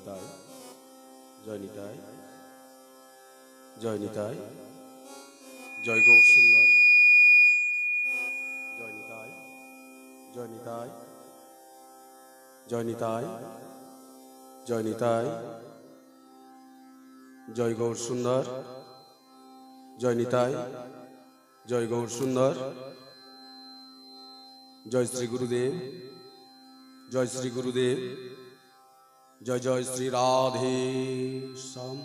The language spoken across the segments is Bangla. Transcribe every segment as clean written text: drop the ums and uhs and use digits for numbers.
নিতাই, জয় নিতাই, জয় নিতাই, জয় গৌর সুন্দর, জয় নিতাই, জয় নিতাই, জয় নিতাই, জয় নিতাই, জয় গৌর সুন্দর, জয় নিতাই, জয় গৌর সুন্দর, জয় শ্রী গুরুদেব, জয় শ্রী গুরুদেব, জয় জয় শ্রী রাধে শ্যাম।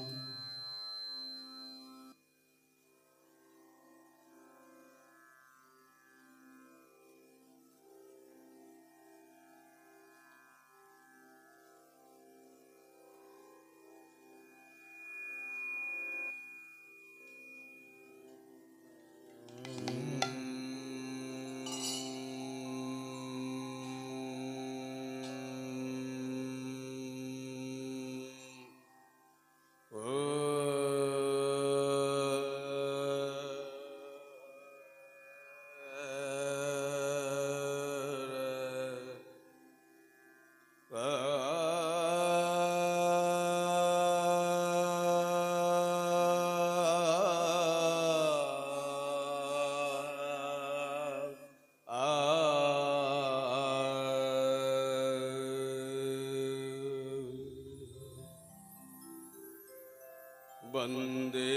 वंदे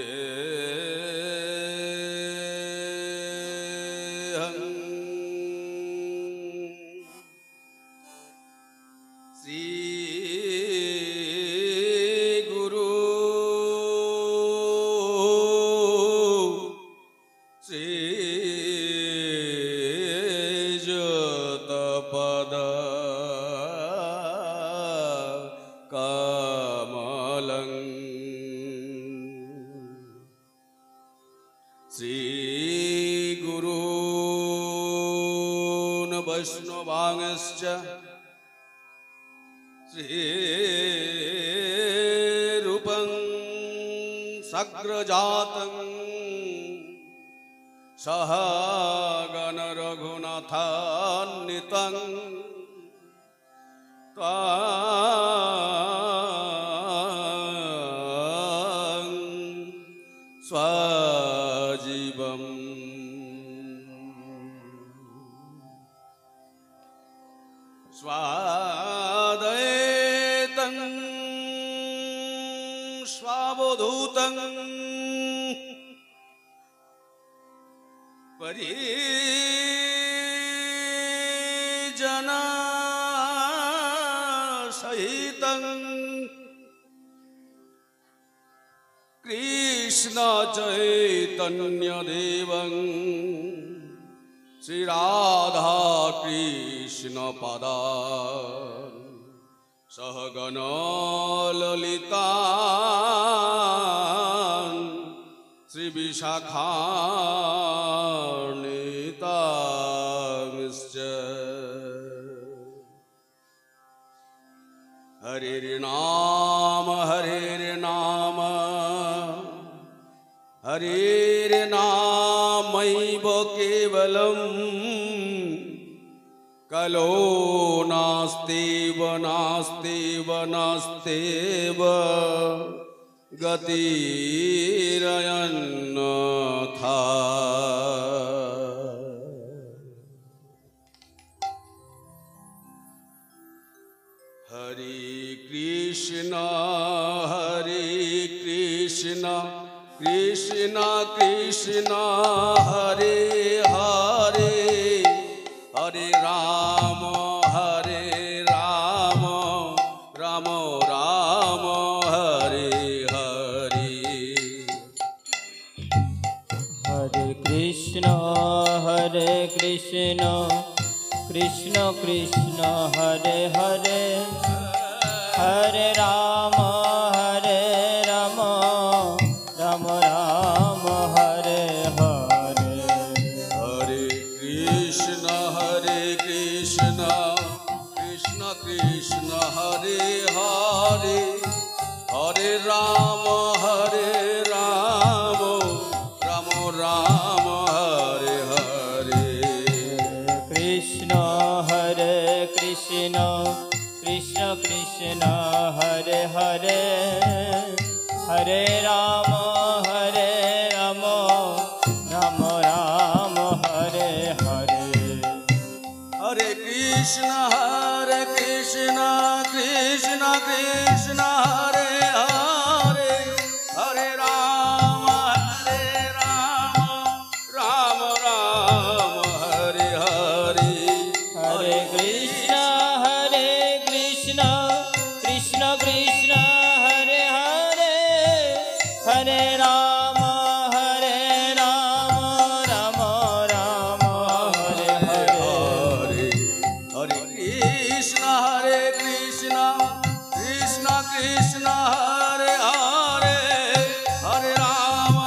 श्री गुरु श्रीयुत पद कमलं श्री गुरून् वैष्णवांश्च श्रीरूपं सग्रजातं सहगण रघुनाथान्वितं त्वां स्वजीवम् स्वादयेतं स्वावधूतं परिजनसहितं कृष्ण चैतन्यदेवं श्री राधा कृष्ण पदान् सहगण ललितान् श्री विशाखान्वितांश्च हरिर्नाम हरिर्नाम हरिर्नामैव केवलम् कलो नास्त्येव नास्त्येव नास्त्येव गतिरन्यथा। हरे कृष्ण कृष्ण कृष्ण हरे हरे हरे राम राम राम हरे हरे। हरे कृष्ण कृष्ण कृष्ण हरे हरे हरे राम राम राम हरे हरे। हरे कृष्ण कृष्ण कृष्ण हरे हरे हरे राम राम राम हरे हरे। कृष्ण কৃষ্ণ কৃষ্ণ হরে হরে হরে রাম রাম রাম হরে হরে হরে কৃষ্ণ কৃষ্ণ কৃষ্ণ হরে হরে হরে রাম রাম রাম হরে হরে হরে কৃষ্ণ কৃষ্ণ কৃষ্ণ হরে হরে হরে রাম রাম রাম হরে হরে হরে কৃষ্ণ কৃষ্ণ কৃষ্ণ হরে হরে হরে রাম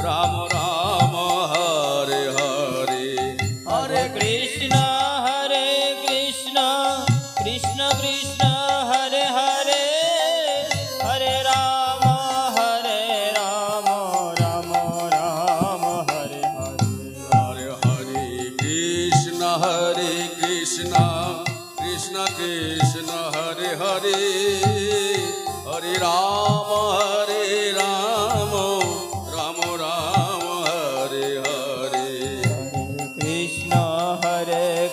রাম রাম হরে হরে হরে কৃষ্ণ কৃষ্ণ কৃষ্ণ হরে হরে হরে রাম রাম রাম হরে হরে হরে হরে কৃষ্ণ কৃষ্ণ কৃষ্ণ হরে হরে হরে রাম রাম রাম হরে হরে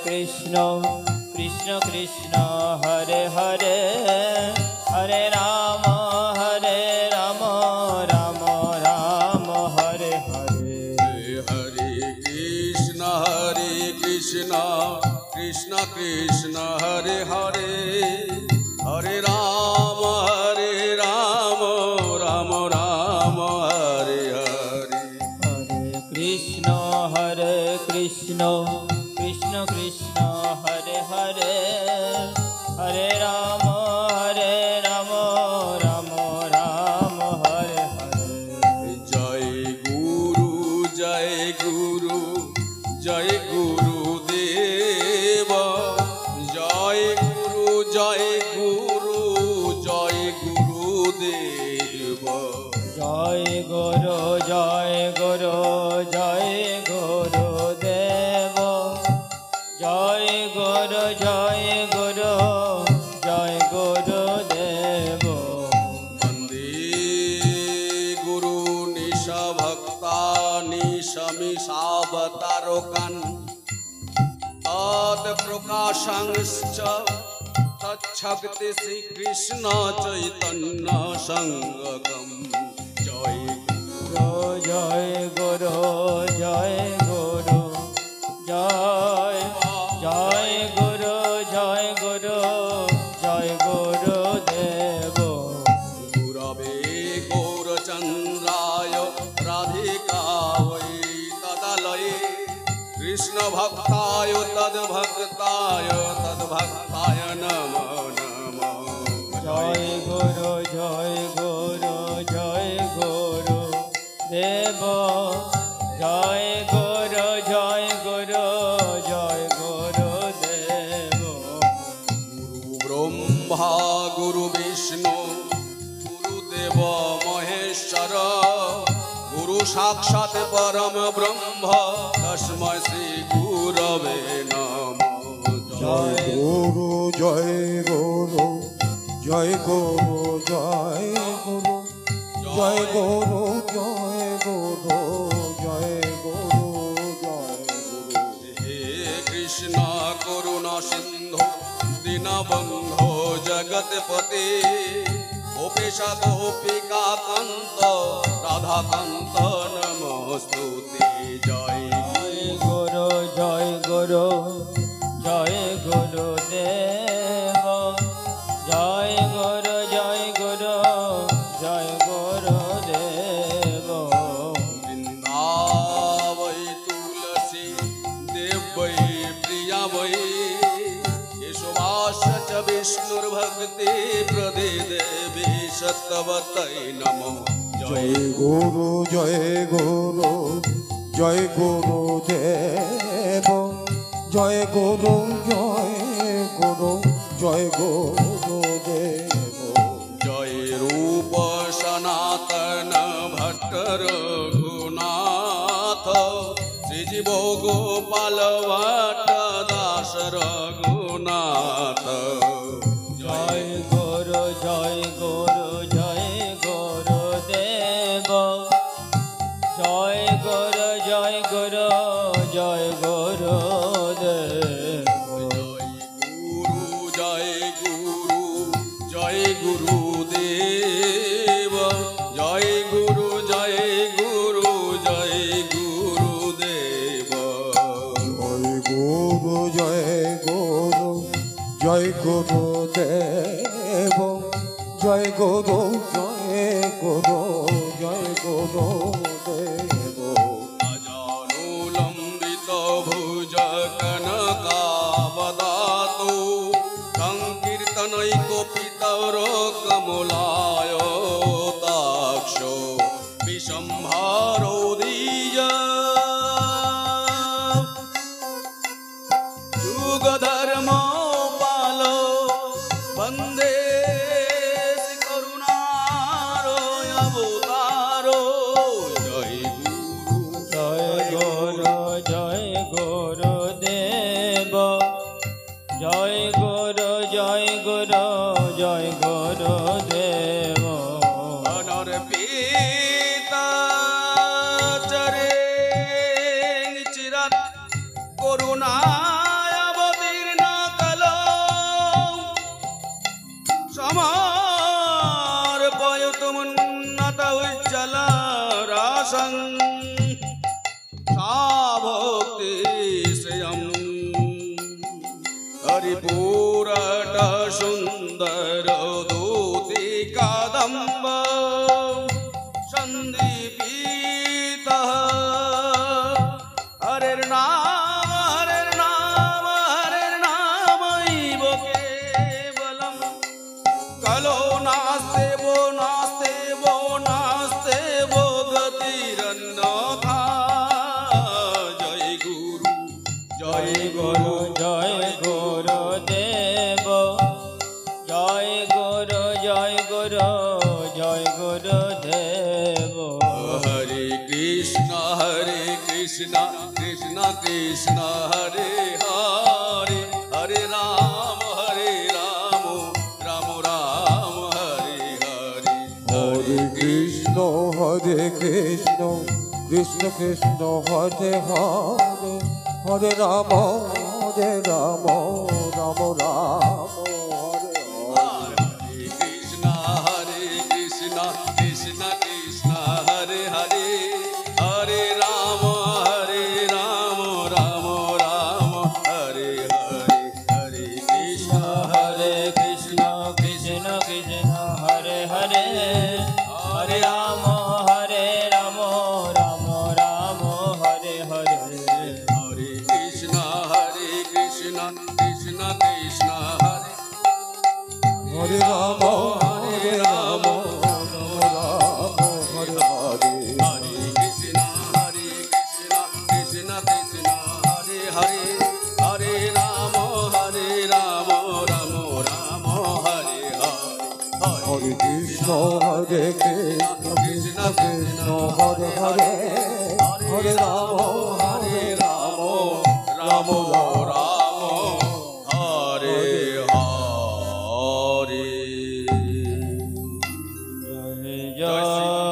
কৃষ্ণ কৃষ্ণ কৃষ্ণ হরে হরে হরে রাম রাম রাম হরে হরে হরে কৃষ্ণ কৃষ্ণ কৃষ্ণ হরে হরে হরে রাম রাম রাম হরে হরে হরে কৃষ্ণ কৃষ্ণ কৃষ্ণ হরে হরে হরে রাম রাম হরে হরে জয় গুরু জয় গুরুদেব জয় গুরুদেব জয় গুরু দেব জয় গুরু দেব বন্দে গুরু নিশা ভক্তা নিশমিষাবতারকান তদ প্রকাশাংশ্চ তচ্ছক্তি শ্রীকৃষ্ণ চৈতন্য সঙ্গম জয় জয় গুরু জয় গুরু দেব গুরবে গৌরচন্দ্রায় রাধিকায় তদালয়ে কৃষ্ণ ভক্তায় তদ্ভক্তায় নমো নমো জয় গুরু দেব জয় গুরু দেব গুরু ব্রহ্মা গুরু বিষ্ণু গুরুদেব মহেশ্বর গুরু সাক্ষাৎ পরম ব্রহ্ম তস্मै শ্রী গুরবে নমঃ জয় গুরু জয় গুরু জয় গুরু জয় গুরু জয় গুরু জয় গুরু জয় গুরু জয় গুরু হে কৃষ্ণ করুণা সিন্ধু দীনবন্ধো জগৎপতি গোপীশা গোপিকা কান্ত রাধাকান্ত নমস্তুতে জয় গুরু দেব জয় গুরু দেব বৃন্দাবৈ তুলসী দেবৈ প্রিয়া বৈ কেশবাস চ বিষ্ণুর্ভক্তি প্রদে দেবী সত্যবতৈ নমো জয় গুরু জয় গুরু জয় গুরু দেব জয় গুরু জয় গুরু দেব জয় রূপ সনাতন ভট্ট রঘুনাথ শ্রীজীব গোপাল ভট্ট দাস রঘুনাথ জয় গুরু জয় গুরু জয় গুরু দেব জয় গুরু জয় গুরু জয় গুরু দেব জয় গুরু জয় গুরু দেব জয় গুরু জয় গুরু জয় গুরু দেব জয় গুরু জয় গুরু জয় গুরু দেব জয় গুরু জয় গুরু জয় গুরু দেব अजानुलम्बित भुज कनकावदातो संकीर्तनैकोपितरो कमलायताक्षो विशम्भारो दीय युगधर्मपालो वन्दे करुणारो अवतारो जय गुरु জয় গুরু দেব জয় গুরু জয় গুরু জয় গুরু দেব अनर पीता चरे चिरत करुणाय अवतीर्ण कलो समर्पयतुमुन्नत उज्ज्वल रासं भक्ति श्रियम् हरिपूरट सुन्दर दूति कदम्ब सन्दीपितः हरिर्नामैव केवलम् कलो नास्ते वो गतिरन्यथा जय गुरु জয় গুরু জয় গুরু দেব জয় গুরু জয় গুরু জয় গুরু দেব हरे कृष्ण कृष्ण कृष्ण हरे हरे हरे राम राम राम हरे हरे হরে কৃষ্ণ কৃষ্ণ কৃষ্ণ হরে হরে হরে রাম রাম রাম হরে হরে कृष्ण कृष्ण कृष्ण हरे हरे हरे राम राम राम हरे हरे हरे कृष्ण हरे कृष्ण कृष्ण कृष्ण हरे हरे हरे राम राम राम हरे हरे हरे कृष्ण कृष्ण कृष्ण हरे হরে রাম রাম রাম হরে হরে हरे कृष्ण कृष्ण कृष्ण हरे हरे हरे राम राम राम हरे हरे হরে কৃষ্ণ কৃষ্ণ কৃষ্ণ কৃষ্ণ হরে হরে হরে রাম রাম राम राम हरे हरे जय जय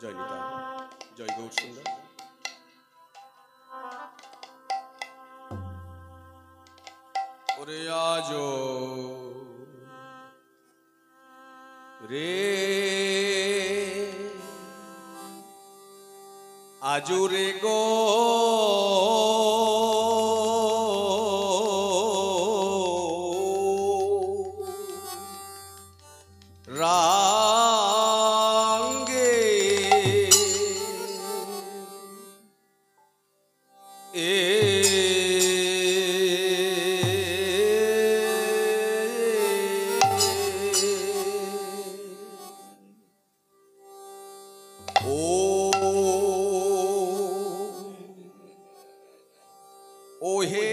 জয় নিতাই, জয় গৌর সুন্দর। ওরে আজো রে আজো রে গো রাঙ্গে ও হে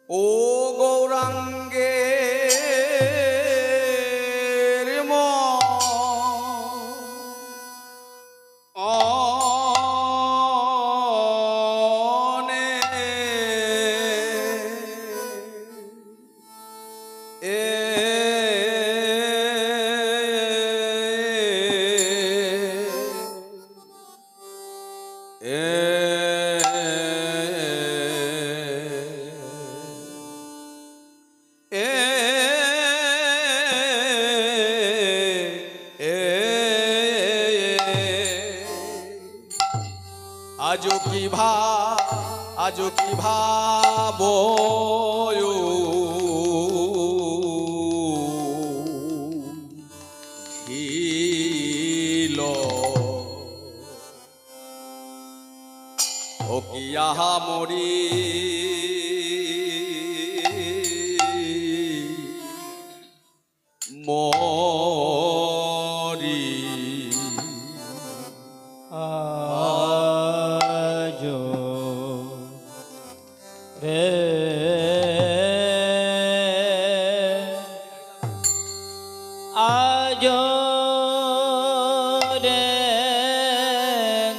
ও গৌরাঙ্গের মনে আজো কি ভাবো হিল ও কি আহা মরি মরি আজো রে আজো রে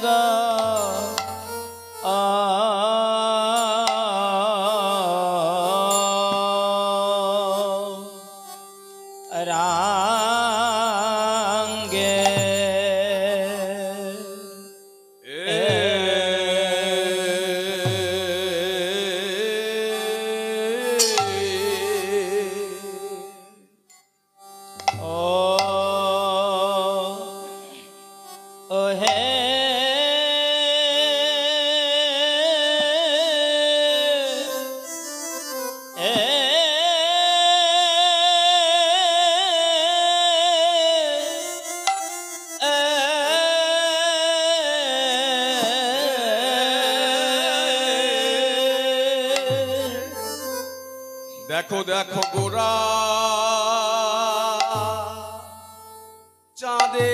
গো রাঙ্গে ও হে দেখো দেখো গোরা চাঁদে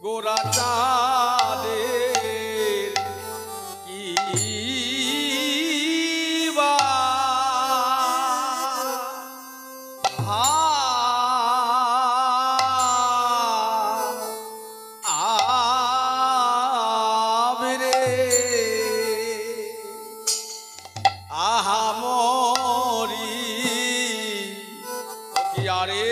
গোরা চাঁদের কি আহা মরি আরে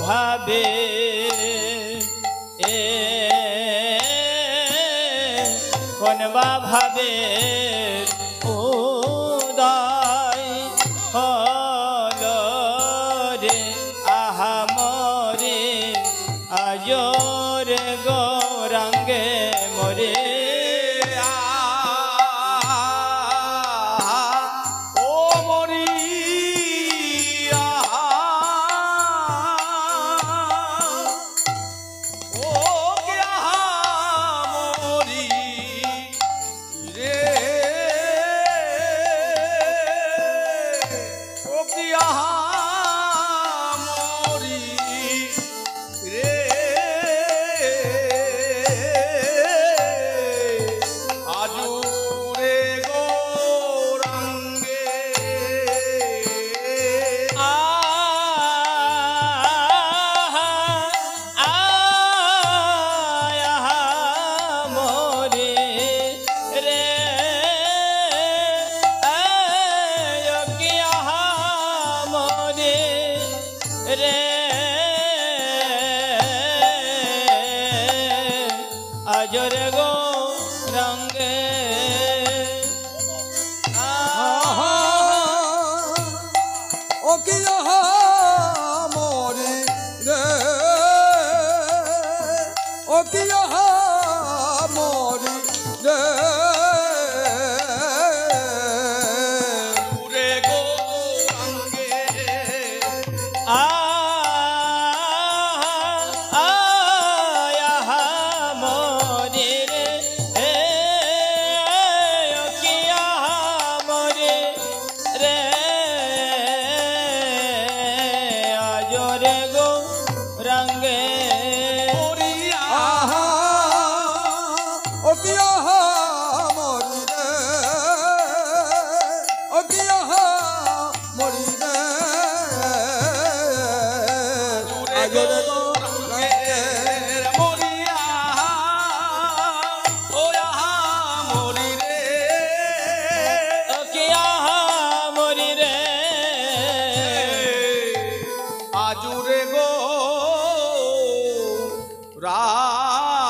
ভাবে কোন বা ভাবে উদয় হলো রে আহা মরে আজর গৌরাঙ্গে মরে ও মরি ও কে মরি রে ও কি মরি রে আজুরে গৌরাঙ্গে মরে রে মরে রে আজর গো রঙ্গে ও কি মরি রে ও কি মরি রে আজুরে গৌরাঙ্গে মরে রে মরে রে আজরে গো রঙ্গে আহা ও কি মরি রে ও কি মরি রে আজরে গো রঙ্গে মরিয়া ও মরি রে মরি রে আজুরে গো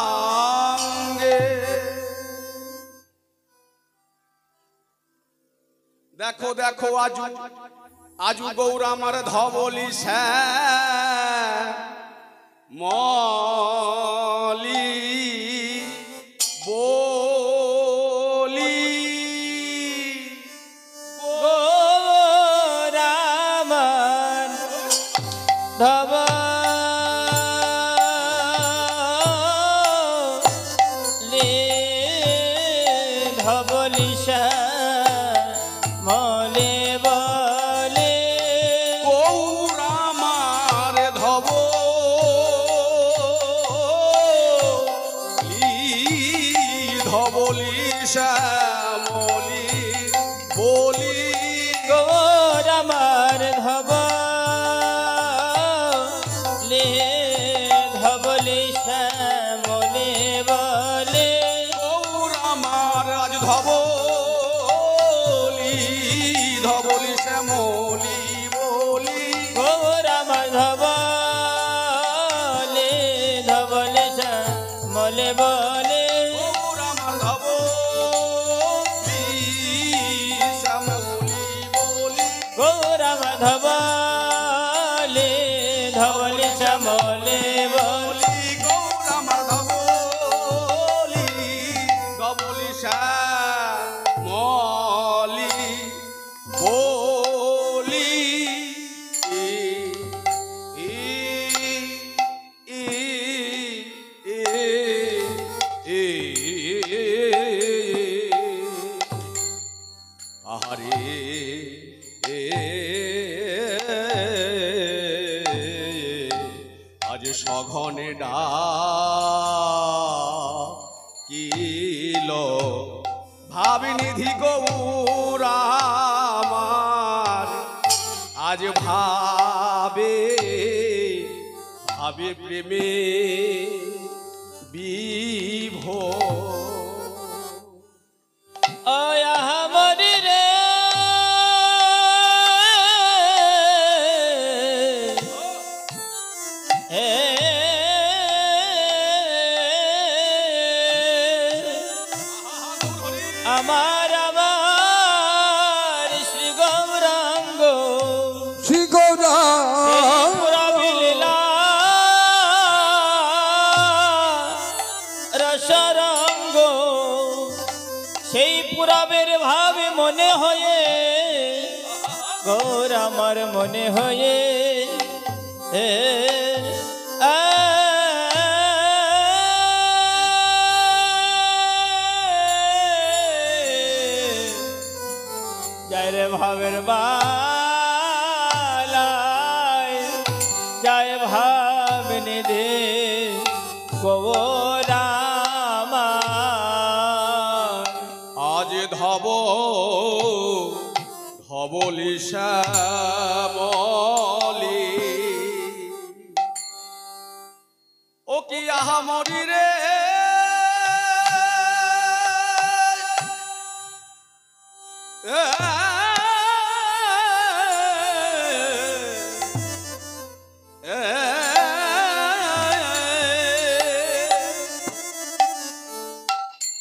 রাঙ্গে দেখো দেখো আজু আজু গৌরা আমার ধবলি মলি বলি রামান ধব ধবলিশা মলে বলে গৌরা আমার ধব ধবলি শ্যামলি বলি গৌর আমার ধব লে ধবলিশা মলে বলে গৌরা আমার আজ ধবলি ধবলি শ্যামলি বলি গৌর আমার ধব লে ধবলিশা মলে বলে গৌরা আমার ধবলি শ্যামলি বলি গৌর আমার ধব লে ধবলিশা মলে বলে বলি গৌরা আমার ধবলি ধবলি শ্যামলি বলি আহারে আজ সঘনে ডাকিল ভাবিনিধি গৌরা আমার আজ ভাবে ভাবে প্রেমে বিভোর মরি রে হে আমার আমার শ্রী গৌরাঙ্গ শ্রী গৌরাঙ্গ পুরাবি লীলা রসরঙ্গ সেই পুরাবের ভাবে মনে হয়ে গৌর আমার মনে হয়ে জয় রে ভাবের বালাই জয় ভাব নিধি গৌরামা আজ ধবলি শ্যামলি ও কি আহা মরি রে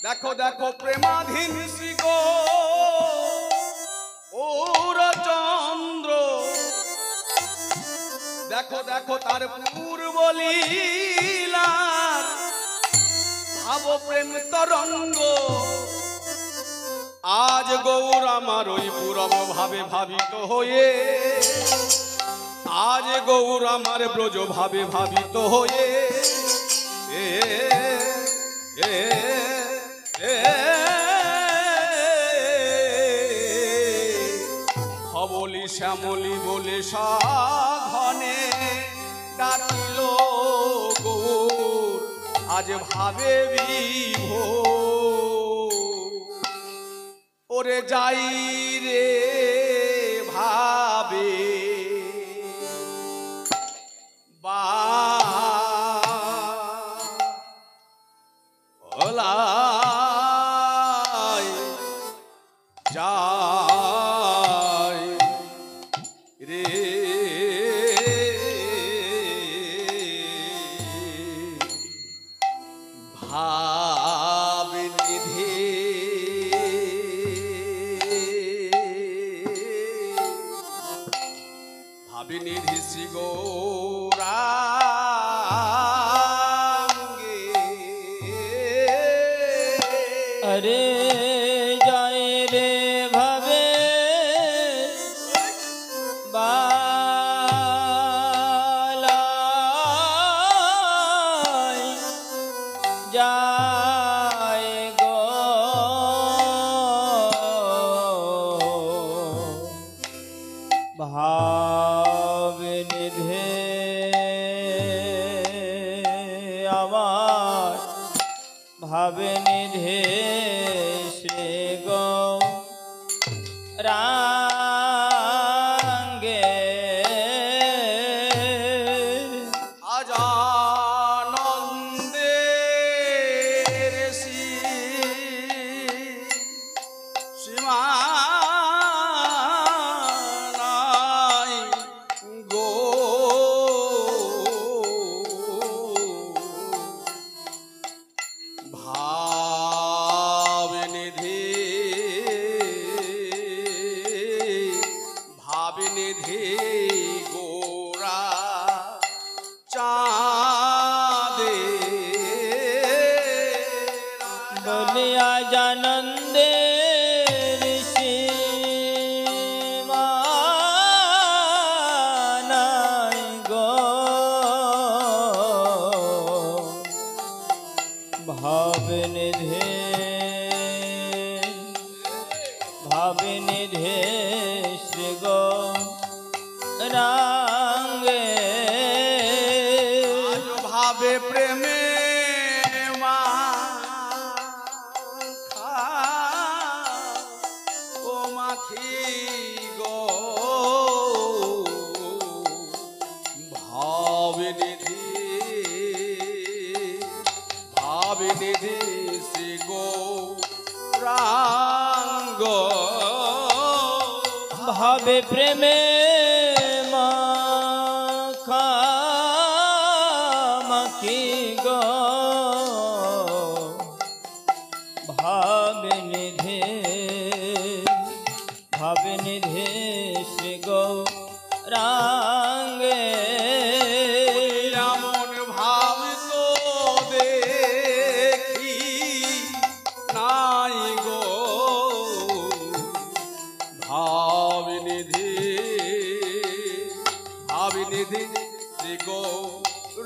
দেখো দেখো প্রেমাধীন শ্রী গৌরচন্দ্র দেখো দেখো তার পূর্ব লীলার ভাব প্রেম তরঙ্গ আজ গৌর আমার ওই পূরব ভাবে ভাবিত হয়ে আজ গৌর আমার ব্রজ ভাবে ভাবিত হয়ে ধবলি শ্যামলি বলে সাধনে ডাকিল গৌর আজ ভাবে বিভোর ওরে যাই রে ভাবে বালাই যাই রে ভাব নিধি ভাবিনিধি শ্রী গৌরাঙ্গে আরে জয় রে ভাবে বালাই যায় গো ভাব নিধে আমার ভাবে নিধে শ্রী গৌরাঙ্গে আজ আনন্দের সীমা নাই গো ভাবনিধি গোরা চাঁদে বলিয়া জানন্দের সীমা নাই গো ভাবনিধে শ্রী গৌরাঙ্গে ভাবে প্রেমে ও মাখি গো ভাবনিধি শ্রী গৌরাঙ্গ ভাবে প্রেমে মাখা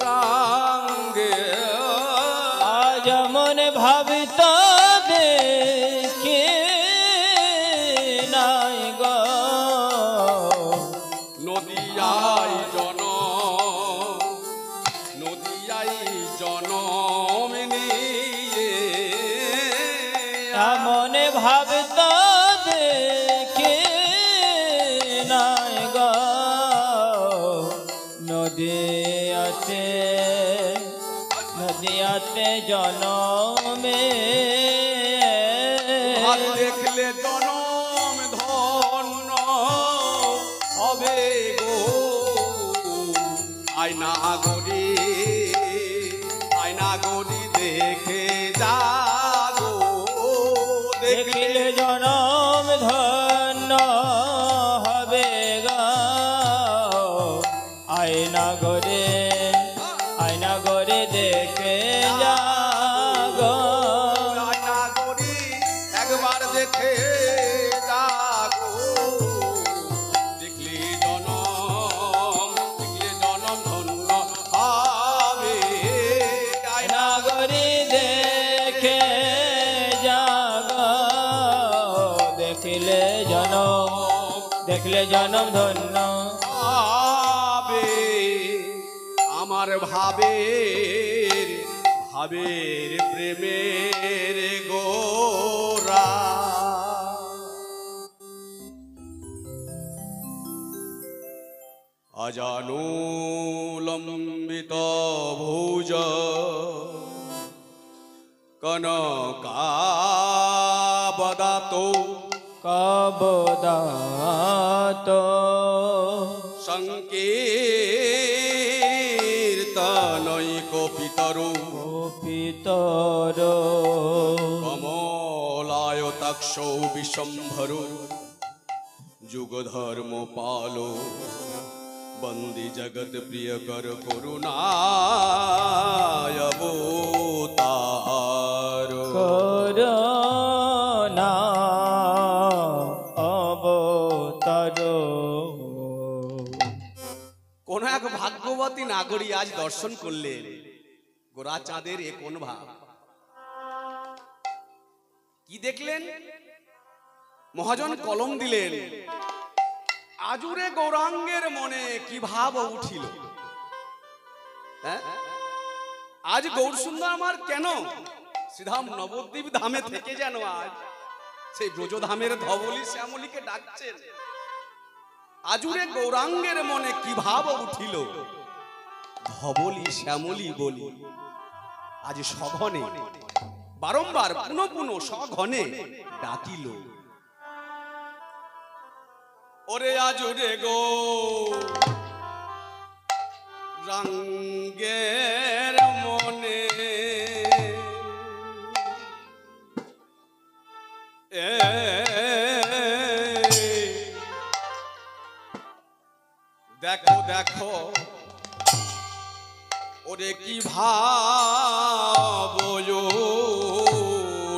রাঙ্গে আজ মনে ভাবিত দেখে নাই গো নদিয়াই জনম নিয়ে মনে ভাবিত দেখে নাই গো নদিয়াতে জনমে দেখলে জনম ধন্য হবে গো আয়না গরি দেখে যাগো দেখলে জনম ধন্য হবে গো আয়না গরে দেখে যাগো আয়না গরি একবার দেখে যাগো দেখলে জনম ধন্য হবে আয়না গরে দেখে যাগো দেখলে জনম ধন্য হবে আমার ভাবের প্রেমের গোরা অজানুলম্বিত ভুজ কনকাবদাতো কবদাত সংকীর্তনৈক পিতর কমলায়তাক্ষ বিশ্বম্ভরো যুগধর্ম পালো বন্দি জগৎ প্রিয় কর করুণায় অবতার করুণা অবতার কোন এক ভাগ্যবতী নাগরী আজ দর্শন করলেন গোরা চাঁদের এ কোন ভাব কি দেখলেন মহাজন কলম দিলেন আজুরে গৌরাঙ্গের মনে কি ভাব উঠিল আজ গৌর সুন্দর আমার কেন শ্রীধাম নবদ্বীপ ধামে থেকে যেন আজ সেই ব্রজধামের ধবলি শ্যামলীকে ডাকছেন আজুরে গৌরাঙ্গের মনে কি ভাব উঠিল ধবলি শ্যামলী বলি আজ সঘনে বারংবার পুনঃ সঘনে ডাকিল ওরে আজুরে গো রাঙ্গের মনে দেখো দেখো ওরে কি ভাব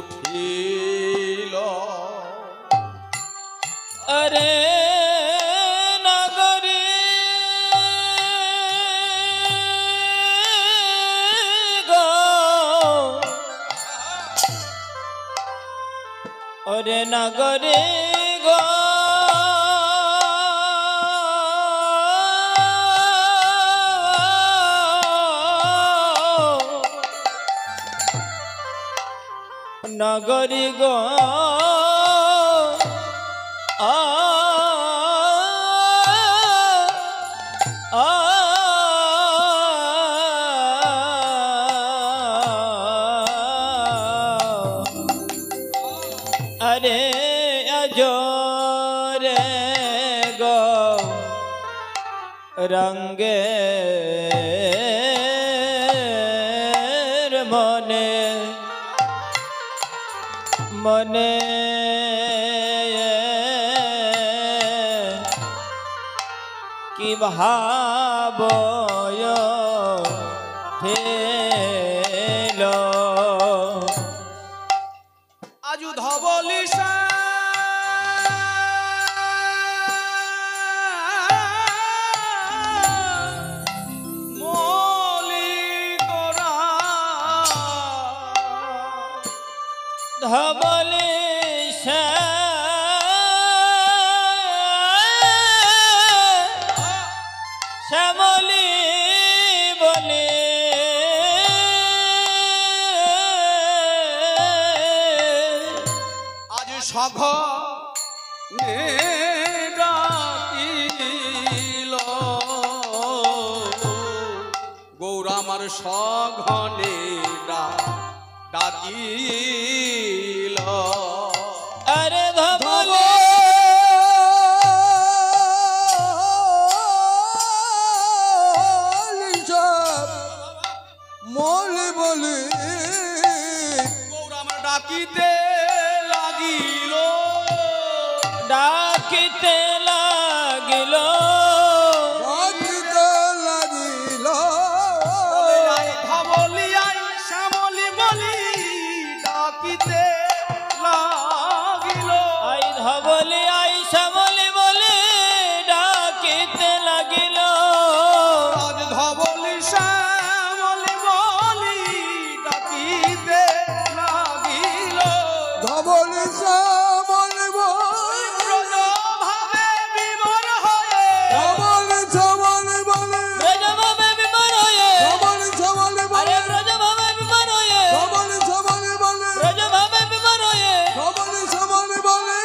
উঠিল আরে নগরী গো ওরে নগরী গো নগরী গো আরে আজরে গো রঙ্গের মনে মনে কি ভাব ঠেল আজু ধবলি ধবলে শ্যামলি বলে আজ সঘনে ডাকিল গৌর আমার সঘনে ডাকিল আরে ধবলে মলে বলে গৌর আমার ডাকিতে লাগিল ডাকিতে লাগিল ডাকিতে লাগিল ধবলি আই শ্যামলি বলি ডাকিতে লাগিল আই ধবলে আই শ্যামলি বলে ডাকিতে লাগিল আজ ধবলি শ্যামলি বলি ডাকিতে লাগিল ধবলি শ্যামলি বলে ব্রজভাবে বিমর হয়ে ধবলি শ্যামলি বলে ব্রজভাবে বিমর হয়ে ধবলি শ্যামলি আরে বলে ব্রজভাবে বিমর হয়ে ধবলি শ্যামলি বলে ব্রজভাবে বিমর হয়ে ধবলি শ্যামলি বলে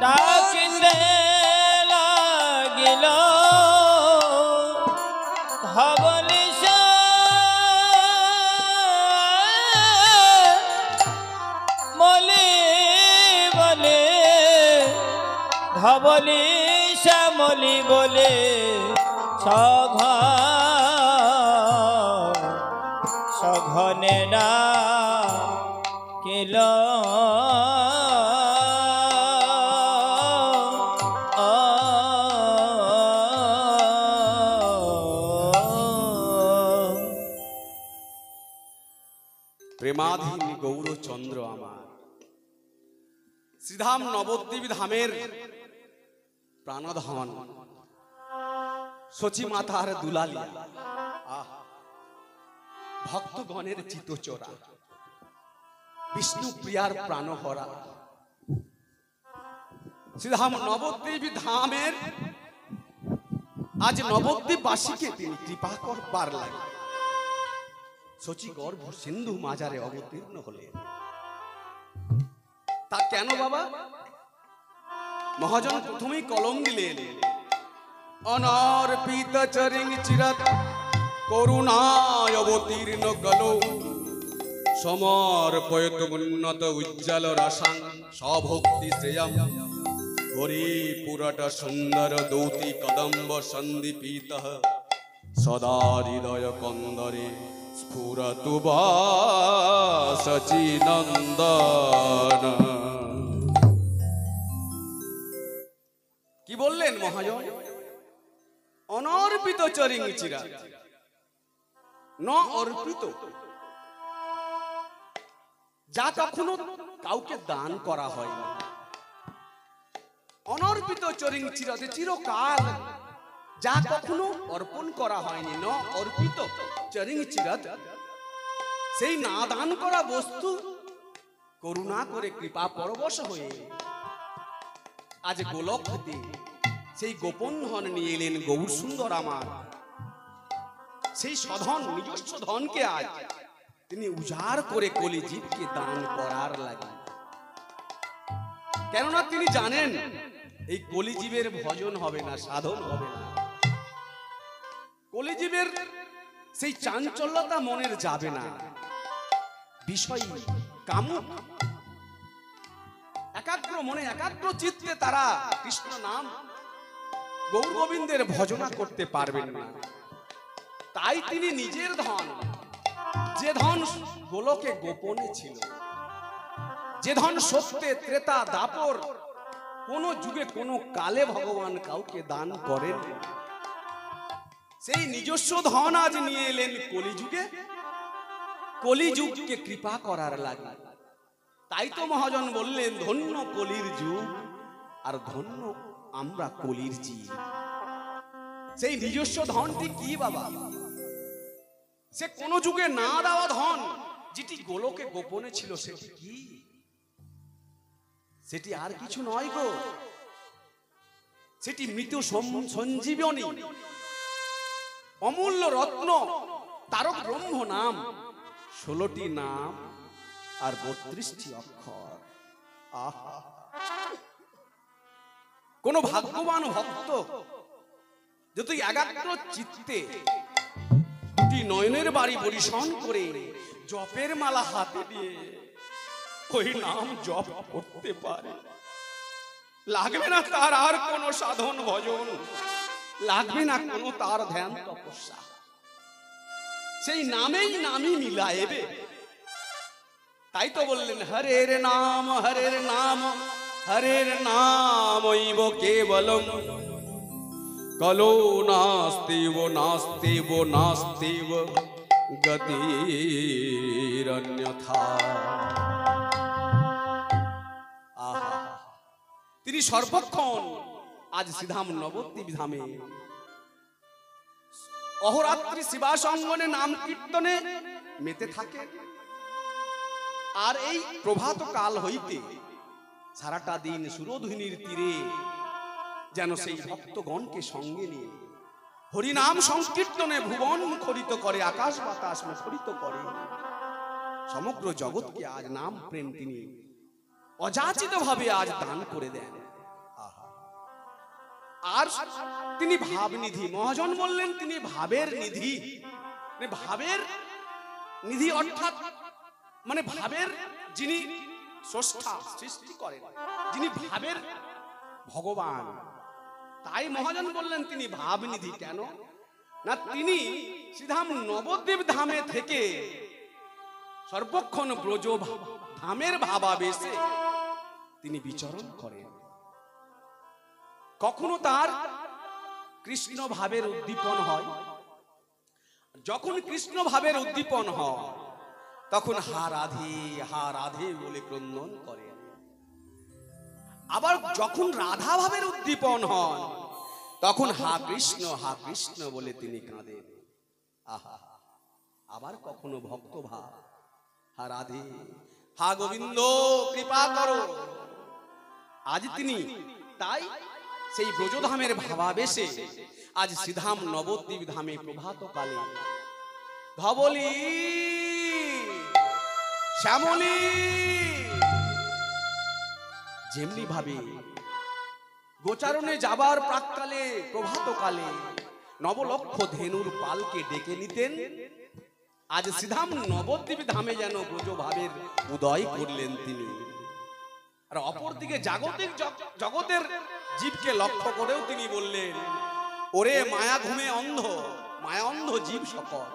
ডাকিতে লাগিল ধবলি শ্যামলি বলে ধবলি শ্যামলি বলে সঘনে ডাকিল প্রেমাধীন গৌরচন্দ্র আমার শ্রীধাম নবদ্বীপ ধামের প্রাণধন সচী মাতার দুলালিয়া ভক্তগণের চিতচোরা বিষ্ণু প্রিয়ার প্রাণহরা শ্রীধাম নবদ্বীপ ধামের আজ নবদ্বীপবাসীকে তিনি কৃপা করবার লাগে সচী গর্ভ সিন্ধু মাজারে অবতীর্ণ হলেন তা কেন বাবা মহাজন প্রথমেই কলম দিলেন অনর্পিত চরিং চিরত করুণায় অবতীর্ণ কলো সমর্পয়ত উন্নত উজ্জ্বল রসাং সভক্তি শ্রেয়ম হরি পুরট সুন্দর দৌতি কদম্ব সন্দীপিত সদা হৃদয় কন্দরে স্ফুরতু সচিনন্দন। কি বললেন মহাজন? অনর্পিত চরিং চিরা ন অর্পিত, যা কখনো কাউকে দান করা হয়নি। অনর্পিত চরিং চিরাতে চিরকাল যা কখনো অর্পণ করা হয়নি। ন অর্পিত চরিং চিরাত, সেই না দান করা বস্তু করুণা করে কৃপা পরবশ হয়ে আজ গোলক হতে সেই গোপন ধন নিয়ে এলেন গৌর সুন্দর আমার। সেই সধন নিজস্ব ধনকে আজ তিনি উজাড় করে কলিজীবকে দান করার লাগে। কেননা তিনি জানেন এই কলিজীবের ভজন হবে না, সাধন হবে না। কলিজীবের সেই চাঞ্চল্যতা মনের যাবে না। বিষয় কামুক একাগ্র মনে একাগ্র চিত্তে তারা কৃষ্ণ নাম গৌর গোবিন্দের ভজনা করতে পারবেন না। তাই তিনি নিজের ধন, যে ধন গোলকে গোপনে ছিল, যে ধন সত্যে ত্রেতা দাপর কোন যুগে কোন কালে ভগবান কাউকে দান করেন, সেই নিজস্ব ধন আজ নিয়ে এলেন কলিযুগে, কলিযুগকে কৃপা করার লাগে। তাই তো মহাজন বললেন ধন্য কলির যুগ আর ধন্য আমরা কলির জীব। সেই নিজস্ব ধনটি কি বাবা? সে কোন যুগে না দেওয়া ধন, যেটি গোলকে গোপনে ছিল, সেটি কি? সেটি আর কিছু নয় গো, সেটি মৃত সঞ্জীবনী, অমূল্য রত্ন, তারক ব্রহ্ম নাম, 16টি নাম আর 32টি অক্ষর। আহা, কোন ভাগ্যবান ভক্ত যদি একাগ্র চিত্তে দুটি নয়নের বাড়ি পরিশন করে জপের মালা হাতে দিয়ে ওই নাম জপ করতে পারে, লাগবে না তার আর কোনো সাধন ভজন, লাগবে না কোনো তার ধ্যান তপস্যা, সেই নামেই নামই মিলাইবে। তাই তো বললেন হরের নাম হরের নাম হরের নামৈব কেবলম কলো নাস্তিব নাস্তিব নাস্তিব গতিরন্যথা। আহা, তিনি সর্বক্ষণ আজ শ্রীধাম নবদ্বীপ ধামে অহরাত্রি শিবাসঙ্গনে নাম কীর্তনে মেতে থাকে। আর এই প্রভাত কাল হইতে সারাটা দিন সুরধুনির তীরে যেন সেই ভক্তগণকে সঙ্গে নিয়ে হরিনাম সংকীর্তনে ভুবন মুখরিত করে, আকাশ বাতাস মুখরিত করে, সমগ্র জগৎকে আজ নাম প্রেম তিনি অযাচিত ভাবে আজ দান করে দেন। আর তিনি ভাবনিধি, মহাজন বললেন তিনি ভাবের নিধি। ভাবের নিধি অর্থাৎ মানে ভাবের যিনি স্রষ্টা, সৃষ্টি করেন, যিনি ভাবের ভগবান। তাই মহাজন বললেন তিনি ভাবনিধি। কেন না, তিনি শ্রীধাম নবদ্বীপ ধামে থেকে সর্বক্ষণ ব্রজ ধামের ভাবাবেশে তিনি বিচরণ করেন। কখনো তার কৃষ্ণ ভাবের উদ্দীপন হয়, যখন কৃষ্ণ ভাবের উদ্দীপন হয় তখন হা রাধে বলে ক্রন্দন করেন। আবার যখন রাধা ভাবের উদ্দীপন হন তখন হা কৃষ্ণ বলে তিনি কাঁদেন। আহা, আবার কখনো ভক্ত ভাব, হা রাধে হা গোবিন্দ কৃপা করো। আজ তিনি তাই সেই ব্রজধামের ভাবাবেশে আজ শ্রীধাম নবদ্বীপ ধামে প্রভাত কালে ধবলি শ্যামলী যেমনি ভাবে গোচারণে যাবার প্রাককালে প্রভাতকালে নবলক্ষ ধেনুর পালকে ডেকে নিতেন, আজ শ্রীধাম নবদ্বীপ ধামে যেন ব্রজভাবের উদয় করলেন তিনি। আর অপরদিকে জাগতিক জগতের জীবকে লক্ষ্য করেও তিনি বললেন, ওরে মায়া ঘুমে অন্ধ, মায়া অন্ধ জীব সকল,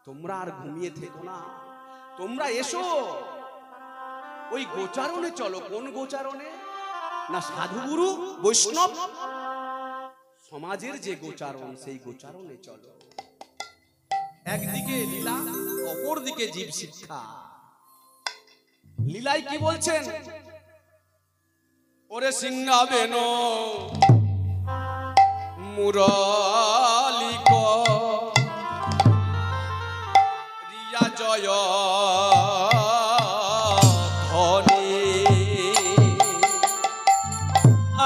তোমরা আর ঘুমিয়ে থেকো না, তোমরা এসো ওই গোচারণে চলো। কোন গোচারণে না, সাধুগুরু বৈষ্ণব সমাজের যে গোচারণ, সেই গোচারণে চলো। একদিকে লীলা, অপরদিকে জীব শিক্ষা। লীলায় কি বলছেন, ওরে সিংহাবেন মুরলিক রিয়া জয় ধনী,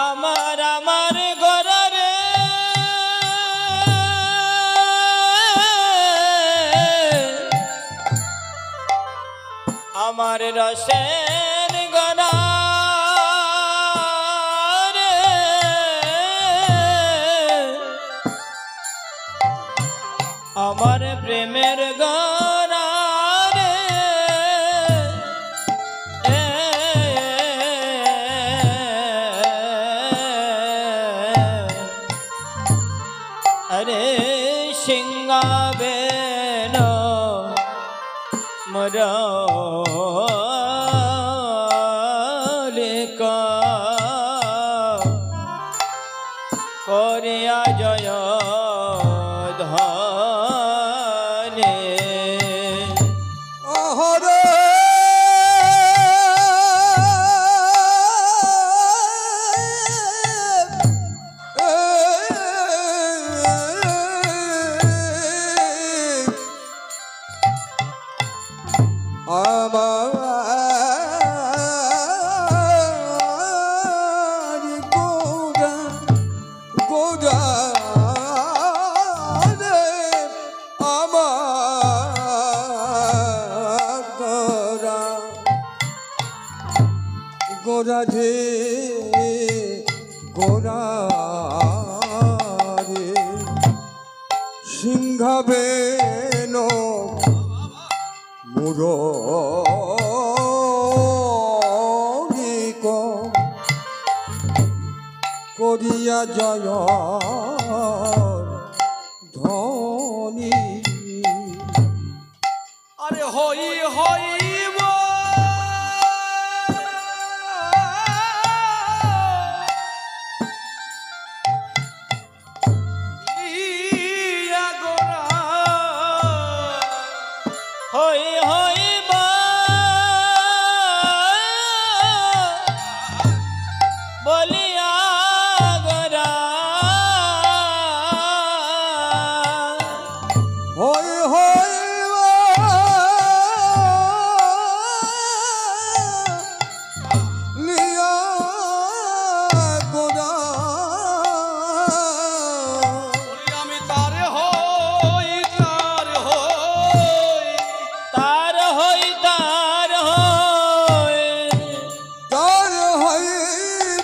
আমার আমার ঘরে আমার রসের গনা রে, আমার প্রেমের গনা রে, আরে সিংহাবেন মুরলিক করিয়া জয় ধনে, হরে আমার রাধে গোরারে সিংহাবেন মুরলিক করিয়া জয় ধনী আরে হই হই হই হই বলিয়া গোরা হই হই লিয়া গোরা আমি তার হই তার হই তার হই তার হই তার হই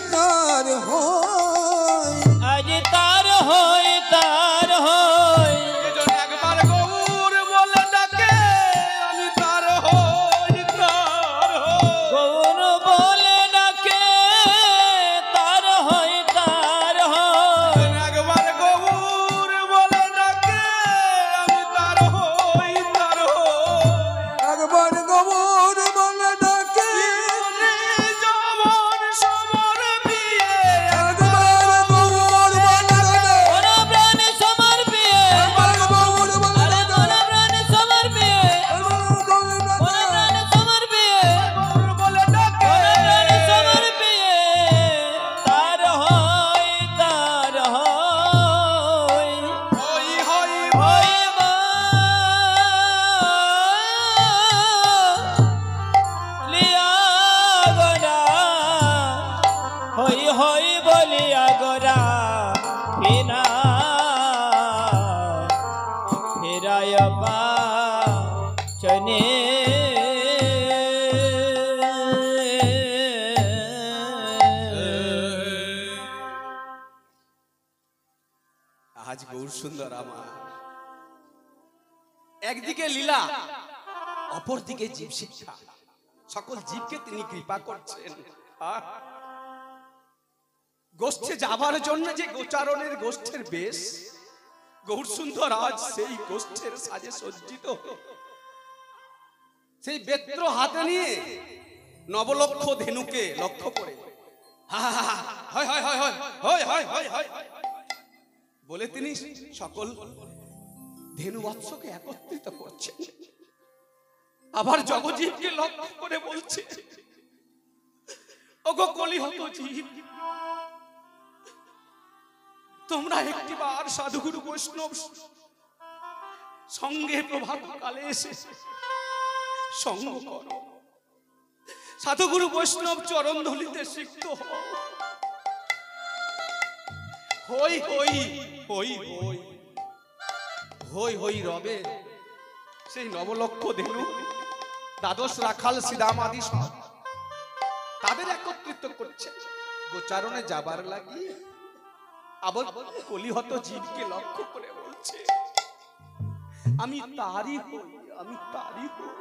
তার হই আজ তার হই তার হই এজন একবার গৌর বলে ডাকে আমি তার হই তার হই গৌর বলে ডাকে তার হই তার হই একবার গৌর বলে ডাকে আমি তার হই তার হই একবার গমন বলে ডাকে যমন সমর বিয়ে একবার গমন বলে ডাকে কোন প্রাণ সমর্পিয়ে একবার গমন বলে আরে কোন ডাকে প্রাণ সমর্পিয়ে একবার গমন কোন বলে প্রাণ সমর্পিয়ে গৌর বলে ডাকে কোন প্রাণ সমর্পিয়ে তার হই তার হই হই হই হই লিয়া গোরা হই হই বলিয়া গোরা বিনা ফেরায় চনে আজ গৌর সুন্দর আমার একদিকে লীলা অপরদিকে জীব শিক্ষা সকল জীবকে তিনি কৃপা করছেন আহ! গোষ্ঠে যাবার জন্য যে গোচারণের গোষ্ঠের বেশ গৌর সুন্দর আজ সেই গোষ্ঠের সাজে সজ্জিত হয়ে সেই বেত্র হাতে নিয়ে নবলক্ষ ধেনুকে লক্ষ্য করে হা হা হা, হয় হয় হয় হয় হয় হয় হয় হয় বলে তিনি সকল ধেনু বৎসকে একত্রিত করছেন আবার জগজীবকে লক্ষ্য করে বলছে ওগো কলিহত জীব তোমরা একটিবার সাধুগুরু বৈষ্ণব সঙ্গে প্রভাত কালে এসে সঙ্গ করো সাধুগুরু বৈষ্ণব চরণ ধুলিতে সিক্ত হও হই হই হই হই হই হই রবে সেই নবলক্ষ ধেনু দ্বাদশ রাখাল শ্রীরামাদি সব তাদের একত্রিত করছে গোচারণে যাবার লাগি আবার কলিহত জীবকে লক্ষ্য করে বলছে আমি তারই হই আমি তারই হই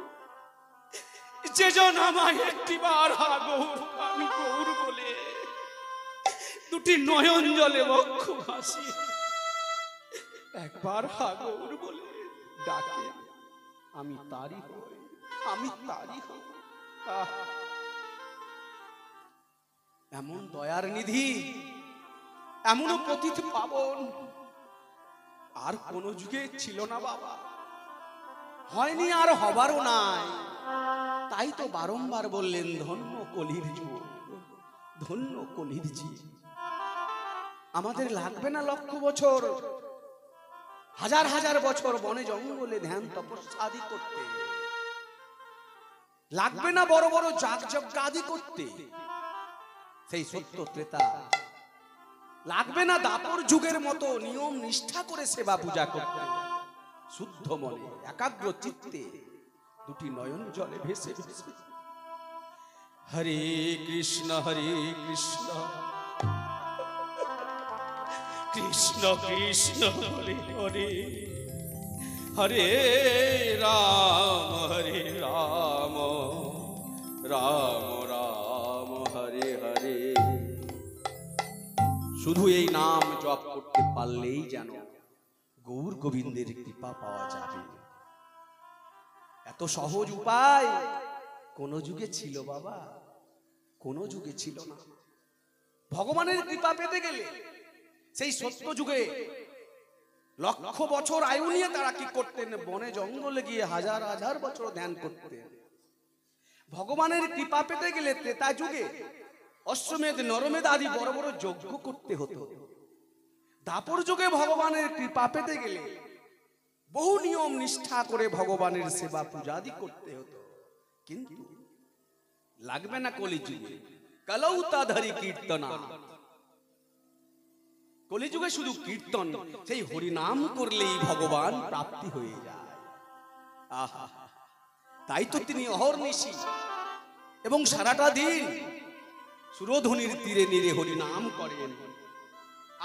যেজন আমায় একটিবার হা গৌর আমি গৌর বলে দুটি নয়ন জলে বক্ষ ভাসিয়ে একবার হা গৌর বলে ডাকে আমি তারই হই আমি তারই হই আহ! এমন দয়ার নিধি এমনও পতিত পাবন আর কোন যুগে ছিল না বাবা হয়নি আর হবারও নাই তাই তো বারংবার বললেন ধন্য কলির যুগ ধন্য কলির জীব আমাদের লাগবে না লক্ষ বছর হাজার হাজার বছর বনে জঙ্গলে ধ্যান তপস্যা আদি করতে লাগবে না বড় বড় যাগযজ্ঞ আদি করতে সেই সত্য ত্রেতা লাগবে না দাপর যুগের মতো নিয়ম নিষ্ঠা করে সেবা পূজা করতে শুদ্ধ মনে একাগ্র চিত্তে দুটি নয়ন জলে ভেসে ভেসে হরে কৃষ্ণ কৃষ্ণ কৃষ্ণ হরে হরে হরে রাম রাম রাম হরে হরে। শুধু এই নাম জপ করতে পারলেই যেন গৌর গোবিন্দের কৃপা পাওয়া যাবে। এত সহজ উপায় কোন যুগে ছিল বাবা? কোন যুগে ছিল না। ভগবানের কৃপা পেতে গেলে সেই সত্য যুগে লক্ষ বছর আয়ু নিয়ে তারা কি করতেন? বনে জঙ্গলে গিয়ে হাজার হাজার বছর ধ্যান করতেন। ভগবানের কৃপা পেতে গেলে ত্রেতা যুগে অশ্বমেধ নরমেধ আদি বড় বড় যজ্ঞ করতে হতো। দাপর যুগে ভগবানের কৃপা পেতে গেলে বহু নিয়ম নিষ্ঠা করে ভগবানের সেবা পূজাদি করতে হতো। কিন্তু লাগবে না কলিযুগে কলৌতাধারী কীর্তনা। কলিযুগে শুধু কীর্তন, সেই হরিনাম করলেই ভগবান প্রাপ্তি হয়ে যায়। আহা, তাই তো তিনি অহর্নিশি এবং সারাটা দিন সুরধ্বনির তীরে নীরে হরিনাম করেন।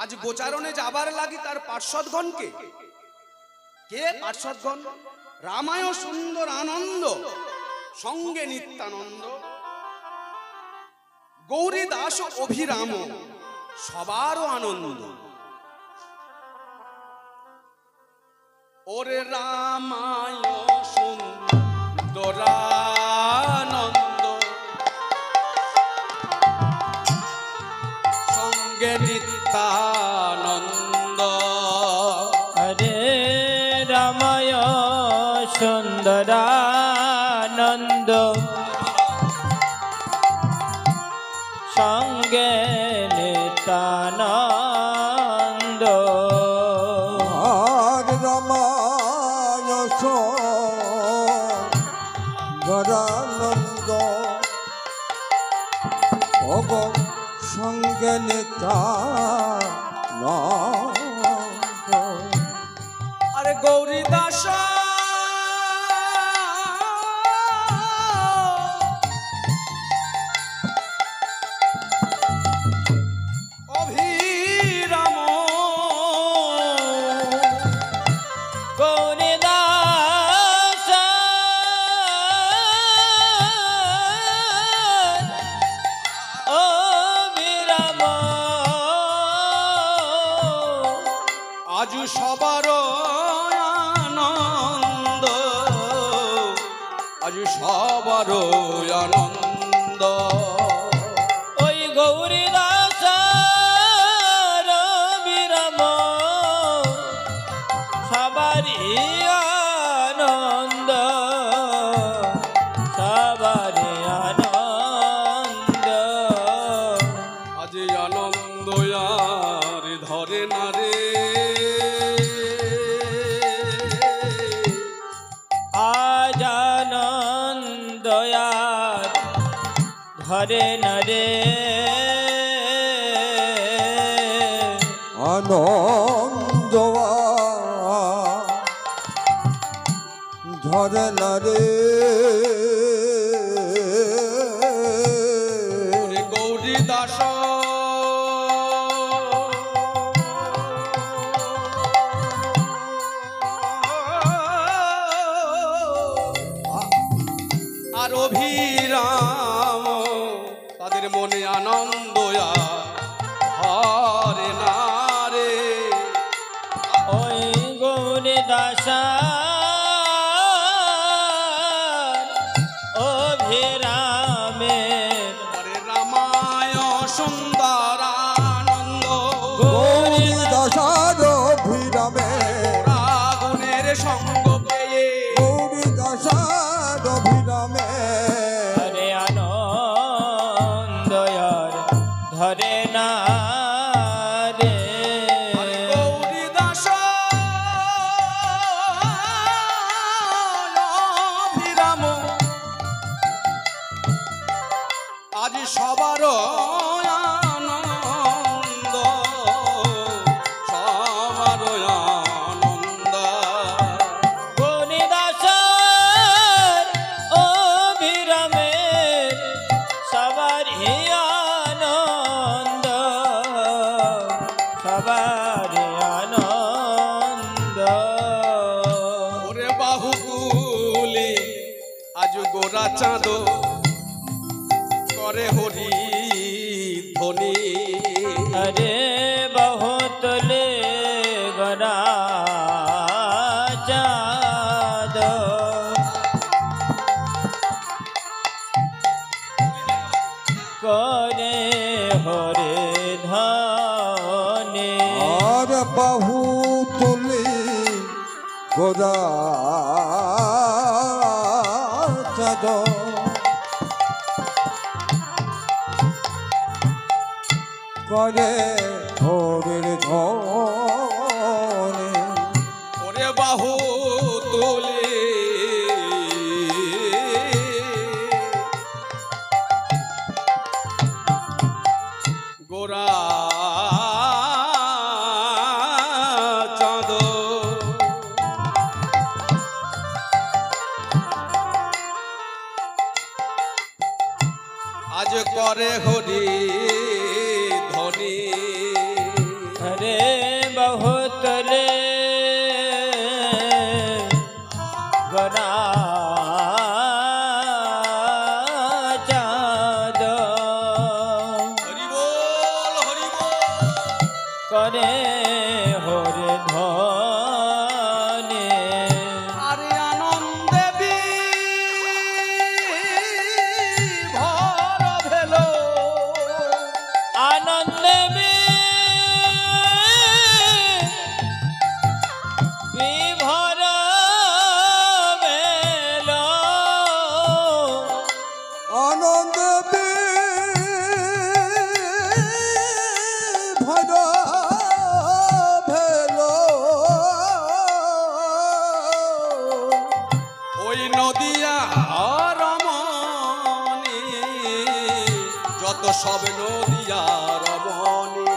আজ গোচারণে যাবার লাগি তার পার্শ্বদগণকে, কে পার্শ্বদগণ? রামায় সুন্দর আনন্দ সঙ্গে নিত্যানন্দ, গৌরী দাস অভিরাম সবারও আনন্দ। ওরে রামায় সুন্দর আনন্দ সঙ্গে নিত্যানন্দ। হরে রামায় সুন্দরানন্দ সঙ্গে নিত্যানন্দ। আর রামায় সুন্দরানন্দ ভগ সঙ্গে নিত্যানন্দ। আরে গৌরী দাস অভিরাম গৌরী দাস অভিরাম আজ সবার আনন্দ, আজ সবার আনন্দ। ওই গৌরী দাস অভিরাম সবারই আনন্দ, সবারই আনন্দ। আজ আনন্দ আর ধরে না রে, আজ আনন্দ আর ধরে না রে। আনন্দ ধরে না রে। ওরে গৌরী দাস আর অভিরাম তাদের মনে আনন্দ হরে না রে। ওই গৌরী দাস অভিরামের হরে রামায় সুন্দর আনন্দ গৌরী দাসার অভিরামে রাগুনের সঙ্গ পেয়ে গৌরী দাসার অভিরামে হরে আনন্দ আর ধরে না রে। গৌরী দাস অভিরাম আজ সবার আনন্দ, সবার আনন্দ। গৌরী দাস অভিরামের ওরে বাহু তুলি আজ গোরা চাঁদ করে হরি ধ্বনি अरे बहुत ले गरा चाँद करे हरे धने আর বাহু তুলি গোদা চাঁদ করে হরির ধনে ওরে বাহু তুলি গোরা চাঁদ আজ করে হরি ধ্বনি अरे बहुत ले गरा चाँद হরি বল হরি বল करे हरे धने আরে আনন্দে ভর ভেলো आनंद विभोर मेलो আনন্দ ভর ভেল ওই নদিয়া রমণী যত সব নদিয়া রমণী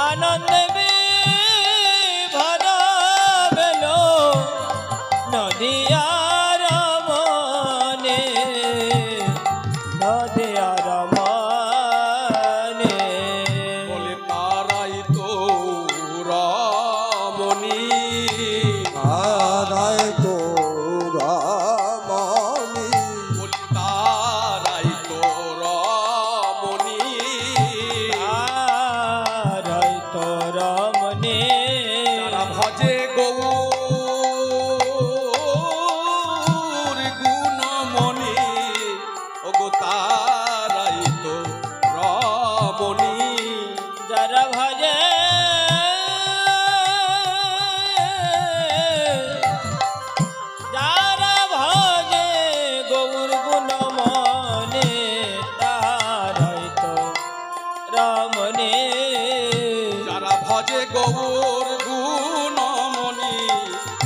आनंद विभोर मेलो नदियार मने नदियार मने বলে তারাই তো রমণী আদায় তো রামনি বলে তারাই তো রমণী আরাই তো রমনে যারা ভজে গৌর গুণমণি ওগো তারাই তো রমণী যারা ভজে যারা ভজে গৌর গুণ মনে তারাই তো রমনে যারা ভজে গৌর গুণমণি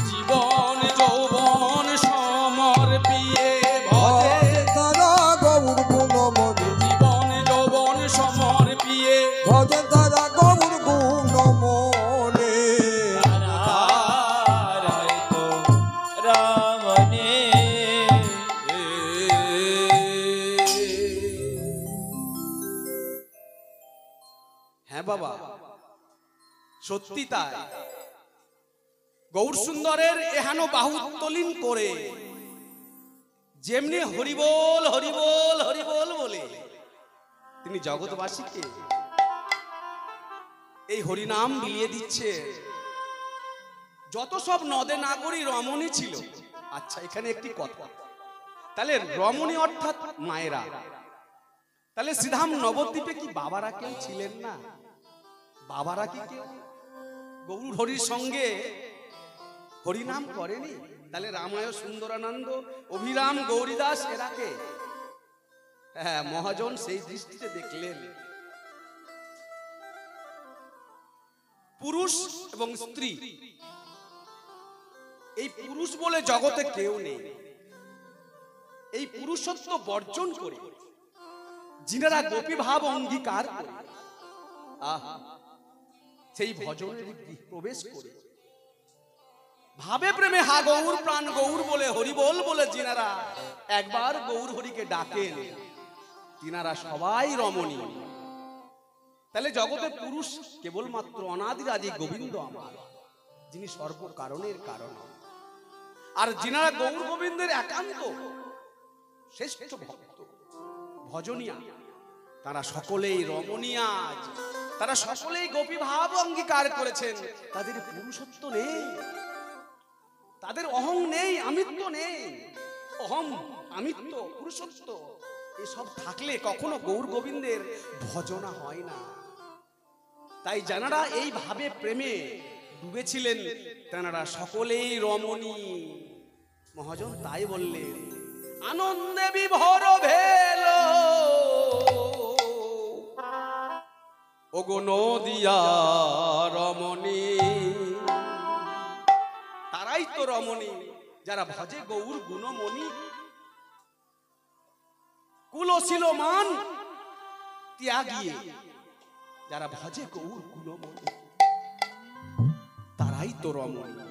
জীবন যৌবন সমর্পিয়ে ভজে তারা গৌর গুণমণি জীবন যৌবন সমর্পিয়ে ভজন তারা গৌর গুণমণি তারাই তো রমনে হ্যাঁ বাবা সত্যি তাই গৌর সুন্দরের এহান বাহু উত্তোলন করে যেমনি হরিবোল হরিবোল হরিবোল বলে তিনি জগৎবাসীকে এই হরিনাম বিলিয়ে দিচ্ছে। যত সব নদে নাগরী রমণী ছিল, আচ্ছা এখানে একটি কথা, তাহলে রমণী অর্থাৎ মায়েরা, তাহলে শ্রীধাম নবদ্বীপে কি বাবারা কেউ ছিলেন না? বাবারা কি কেউ গৌর হরির সঙ্গে হরিনাম করেনি? তাহলে রামায় সুন্দরানন্দ, অভিরাম, গৌরীদাস এরাকে, হ্যাঁ মহাজন সেই দৃষ্টিতে দেখলেন পুরুষ এবং স্ত্রী, এই পুরুষ বলে জগতে কেউ নেই। এই পুরুষত্ব বর্জন করে যিনারা গোপী ভাব অঙ্গীকার করে সেই ভজনের প্রবেশ করে ভাবে প্রেমে হা গৌর প্রাণ গৌর বলে হরি বল বলে যিনারা একবার গৌর হরিকে ডাকেন, তিনারা সবাই রমণী। তাহলে জগতে পুরুষ কেবলমাত্র অনাদিরাদি গোবিন্দ আমার, যিনি সর্ব কারণের কারণ। আর যিনারা গৌর গোবিন্দের একান্ত শ্রেষ্ঠ ভক্ত ভজনিয়া, তারা সকলেই রমণীয়া, তারা সকলেই গোপী ভাব অঙ্গীকার করেছেন। তাদের পুরুষত্ব নেই, তাদের অহং নেই, আমিত্ব নেই। অহম, আমিত্ব, পুরুষত্ব এসব থাকলে কখনো গৌর গোবিন্দের ভজনা হয় না। তাই যারা এইভাবে প্রেমে ডুবেছিলেন তারা সকলেই রমণী। মহাজন তাই বললেন, আনন্দে বিভোর ভেল ওগো নদিয়া রমণী। তারাই তো রমণী যারা ভজে গৌর গুণমণি। কুলশীল মান ত্যাগিয়ে যারা ভজে গৌর গুণমণি, তারাই তো রমণী।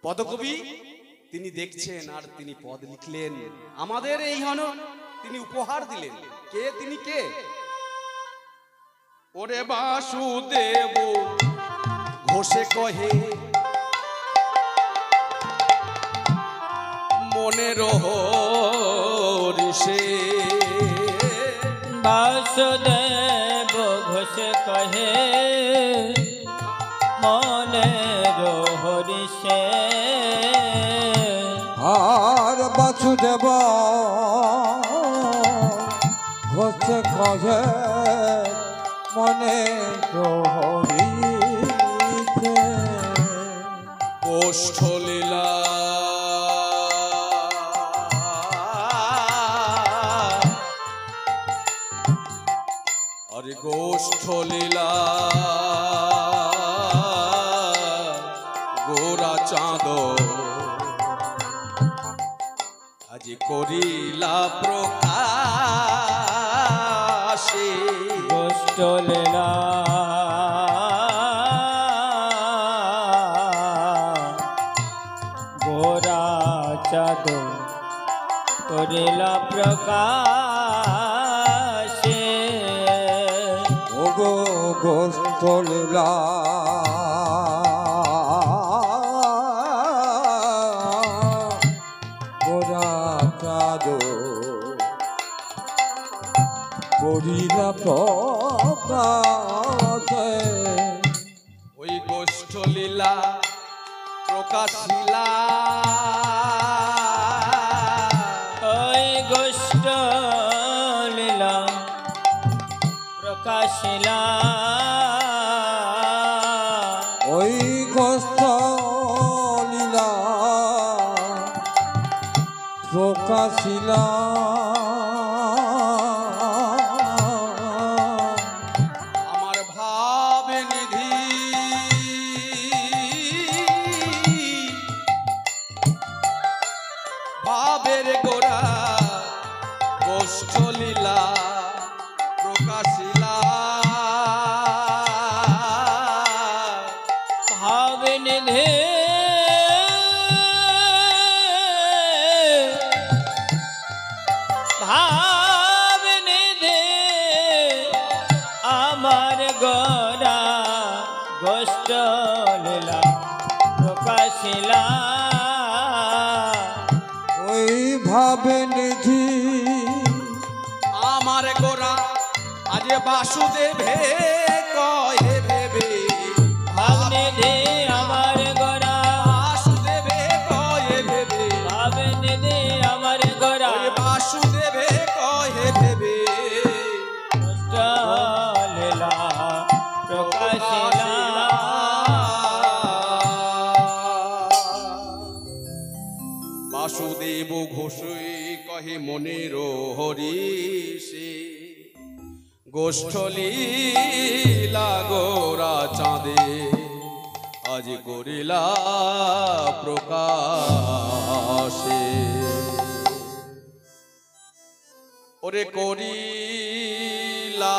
পদকবি তিনি দেখছেন আর তিনি পদ লিখলেন, আমাদের এই হন তিনি উপহার দিলেন। কে তিনি? কে? ওরে বাসুদেব ঘোষে কহে মনের হরিষে। বাসুদেব ঘোষ কহে মনের হরিষে। আর বাসুদেব ঘোষ কহে মনে হরিষে। গোষ্ঠ লীলা আরে গোষ্ঠ লীলা গোরা চাঁদ আজ করিলা প্রকাশে। গোষ্ঠ লীলা গোরা চাঁদ করিলা প্রকাশে। ওগো গোষ্ঠ লীলা গোরা চাঁদ করিলা প্রকাশে। ওই গোষ্ঠ লীলা প্রকাশিলা, ওই গোষ্ঠ লীলা প্রকাশিলা। ওই গোষ্ঠ লীলা প্রকাশিলা। আমার ভাব নিধি ভাবের গোরা গোষ্ঠ লীলা প্রকাশিলা। ভাব নিধে ভাব নিধে আমার গোরা গোষ্ঠ লীলা প্রকাশিলা। ওই ভাবে নিধি আমার গোরা আজ বাসুদেবে কহে ভেবে। ভাব নিধে আমার গোরা বাসুদেবে কহে ভেবে। ভাব নিধে আমার গোরা ওই বাসুদেবে কহে ভেবে। গোষ্ঠ লীলা প্রকাশিলা। বাসুদেব ঘোষে কহে মনের হরিষে। গোষ্ঠ লীলা গোরা চাঁদে আজ করিলা প্রকাশে। ওরে করিলা